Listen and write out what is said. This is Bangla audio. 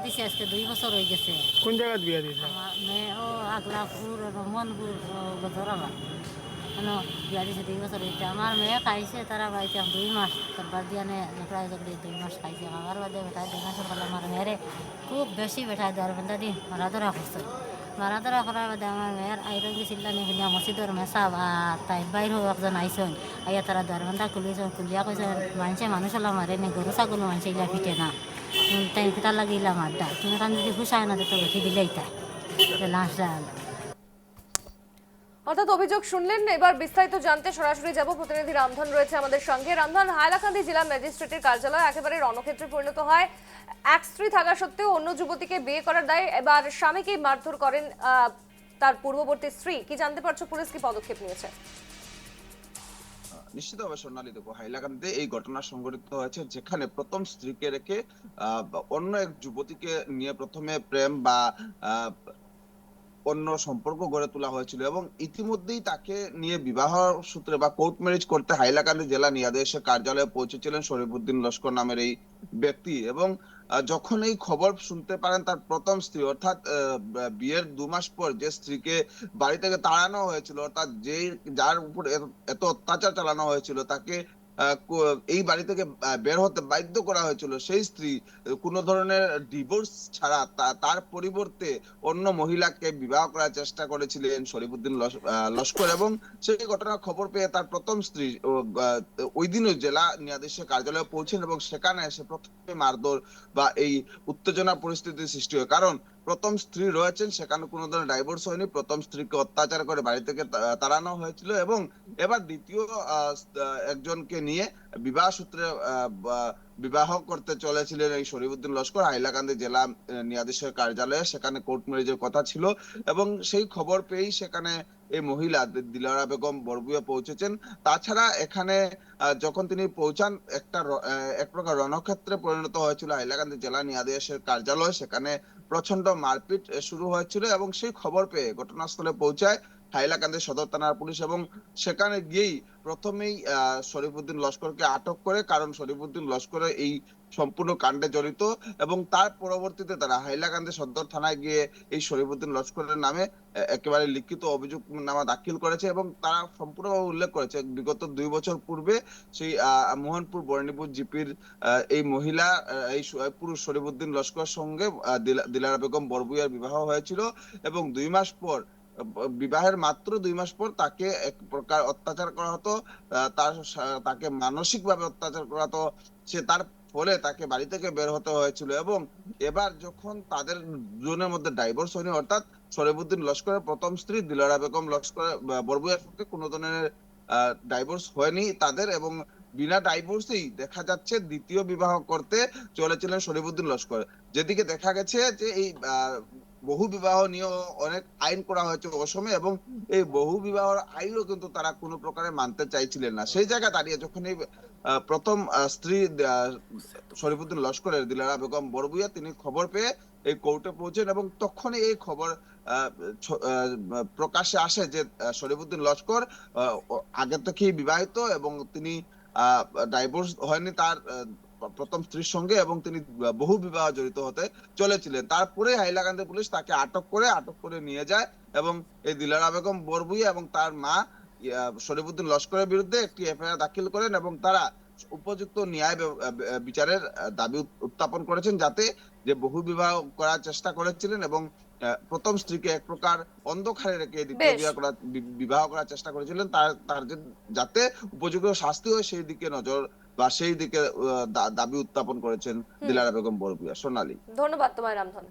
দিছে আজকে 2 বছর হয়ে গেছে। কোন জায়গায় বিয়া দিছে? আমার মেয়ে ও আগলাপুর মনপুর গধরাবাদ মানে বিয়া দিছে 2 বছর হয়েছে। আমার মেয়ে খাইছে তারা বাড়িতে 2 মাস, তারপর দিয়ে ঝগড়া ঝগড়ি 2 মাস খাইছে। আমার বাদে বেটায় 2 মাসের ফলে আমার মেয়েরে খুব বেশি বেটায় দেওয়ার বেন্দা দিয়ে মারা ধরা করছে। মারা ধরা করার বাদে আমার মেয়ের আইরো গেছিল নিয়ে মসজিদের মেসা বা তাই বাইরেও একজন আইসন আইয়া তারা দরবান্ধা খুলিয়েছেন, খুলিয়া কইছেন মানুষ হলাম মারে নি গরু ছাগল মানুষ ইলা ফিটে না, তাই তার লাগে ইলাম আড্ডা, তুমি কারণ যদি খুশায় না তো বেশি দিলেই তাই লাস্ট। অর্থাৎ অভিযোগ শুনলেন। এবার বিস্তারিত জানতে সরাসরি যাব, প্রতিনিধি রামধন রয়েছে আমাদের সঙ্গে। রামধন, হাইলাকান্দি জেলা ম্যাজিস্ট্রেটের কার্যালয় একেবারে রণক্ষেত্রে পরিণত হয়। এক স্ত্রী থাকা সত্ত্বেও অন্য যুবতীকে বিয়ে করার দায়ে এবার স্বামীকেই মারধর করেন তার পূর্ববর্তী স্ত্রী। কি জানতে পারছো, পুলিশ কি পদক্ষেপ নিয়েছে? নিশ্চিতভাবে সোনালী, দেখো হাইলাকান্দিতে এই ঘটনা সংঘটিত হয়েছে, যেখানে প্রথম স্ত্রীকে রেখে অন্য এক যুবতীকে নিয়ে প্রথমে প্রেম বা অন্য সম্পর্ক গড়ে তোলা হয়েছিল এবং ইতিমধ্যেই তাকে নিয়ে বিবাহ সূত্রে বা কোর্ট ম্যারেজ করতে হাইলাকান্দি জেলা নিয়াদেশের কার্যালয়ে পৌঁছেছিলেন শরীফুদ্দিন লস্কর নামের এই ব্যক্তি। এবং যখন এই খবর শুনতে পারেন তার প্রথম স্ত্রী, অর্থাৎ বিয়ের 2 মাস পর যে স্ত্রীকে বাড়ি থেকে তাড়ানো হয়েছিল, অর্থাৎ যার উপর এত অত্যাচার চালানো হয়েছিল, তাকে এই বাড়ি থেকে বের হতে বাধ্য করা হয়েছিল, সেই স্ত্রী কোন ধরনের ডিভোর্স ছাড়া তার পরিবর্তে অন্য মহিলাকে বিবাহ করার চেষ্টা করেছিলেন শরীফুদ্দিন লস্কর। এবং সেই ঘটনার খবর পেয়ে তার প্রথম স্ত্রী ওই দিনও জেলা ন্যায়াধীশের কার্যালয়ে পৌঁছেন এবং সেখানে এসে প্রথমে মারধর বা এই উত্তেজনা পরিস্থিতির সৃষ্টি হয়। কারণ প্রথম স্ত্রী রয়েছেন, সেখানে কোনো ধরনের ডাইভোর্স হয়নি, প্রথম স্ত্রীকে অত্যাচার করে বাড়ি থেকে তাড়ানো হয়েছিল এবং এবার দ্বিতীয় একজনকে নিয়ে বিবাহ সূত্রে বিবাহ করতে চলেছিলেন এই শরীফুদ্দিন লস্কর হাইলাকান্দি জেলা ন্যায়াধীশের কার্যালয়ে। সেখানে কোর্ট ম্যারেজের কথা ছিল এবং সেই খবর পেয়েই সেখানে এই মহিলা দিলারা বেগম বরগুয়া পৌঁছেছেন। তাছাড়া এখানে যখন তিনি পৌঁছান এক প্রকার রণক্ষেত্রে পরিণত হয়েছিল হাইলাকান্দি জেলা ন্যায়াধীশের কার্যালয়। সেখানে প্রচন্ড মারপিট শুরু হয়েছিল এবং সেই খবর পেয়ে ঘটনাস্থলে পৌঁছায় হাইলাকান্দি সদর থানার পুলিশ এবং সেখানে গিয়েই প্রথমেই শরীফুদ্দিন লস্করকে আটক করে, কারণ শরীফুদ্দিন লস্করের এই সম্পূর্ণ কাণ্ডে জড়িত। এবং তার পরবর্তীতে তারা হাইলাকান্দি সদর থানায় গিয়ে এই শরীফুদ্দিন লস্করের নামে একেবারে লিখিত অভিযোগনামা দাখিল করেছে এবং তারা সম্পূর্ণভাবে উল্লেখ করেছে বিগত 2 বছর পূর্বে সেই মোহনপুর বর্ণীপুর জিপির এই মহিলা এই পুরুষ শরীফুদ্দিন লস্করের সঙ্গে দিলারা বেগম বরবুইয়ার বিবাহ হয়েছিল এবং 2 মাস পর, বিবাহের মাত্র 2 মাস পর তাকে এক প্রকার অত্যাচার করা হতো, তাকে মানসিক ভাবে অত্যাচার করা হতো। তার ফলে তাকে বাড়ি থেকে বের হতে হয়েছিল এবং এবার যখন তাদের দুজনের মধ্যে ডাইভোর্স হয়নি, অর্থাৎ শরীফুদ্দিন লস্করের প্রথম স্ত্রী দিলারা বেগম লস্কর বরবুইয়ার সঙ্গে কোনো ধরনের ডাইভোর্স হয়নি তাদের, এবং বিনা ডাইভোর্সেই দেখা যাচ্ছে দ্বিতীয় বিবাহ করতে চলেছিলেন শরীফুদ্দিন লস্কর। যেদিকে দেখা গেছে যে এই বহু বিবাহ নিয়ে অনেক আইন করা হয়েছে অসমে এবং এই বহু বিবাহের আইনও কিন্তু তারা কোনো প্রকারে মানতে চাইছিলেন না। সেই জায়গা দাঁড়িয়ে যখন এই প্রথম স্ত্রী শরীফুদ্দিন লস্করের দিলারা বেগম বরবুইয়া তিনি খবর পেয়ে এই কোর্টে পৌঁছেন এবং তখনই এই খবর প্রকাশ্যে আসে যে শরীফুদ্দিন লস্কর আগে থেকেই বিবাহিত এবং তিনি ডাইভোর্স হয়নি তার প্রথম স্ত্রীর সঙ্গে এবং তিনি বহু বিবাহ জড়িত হতে চলেছিলেন। তারপরে হাইলাকান্দি পুলিশ তাকে আটক করে নিয়ে যায় এবং এই দিলারা বেগম বরবুইয়া এবং তার মা শরীফুদ্দিন লস্করের বিরুদ্ধে একটি এফআইআর দাখিল করেন এবং তারা উপযুক্ত ন্যায় বিচারের দাবি উত্থাপন করেছেন, যাতে যে বহু বিবাহ করার চেষ্টা করেছিলেন এবং প্রথম স্ত্রীকে এক প্রকার অন্ধকারে রেখে দ্বিতীয় বিবাহ করার চেষ্টা করেছিলেন, তার যাতে উপযুক্ত শাস্তি হয় সেই দিকে নজর বা সেই দিকে দাবি উত্থাপন করেছেন দিলারা বেগম বরবুইয়া। সোনালী, ধন্যবাদ তোমায় রামধন।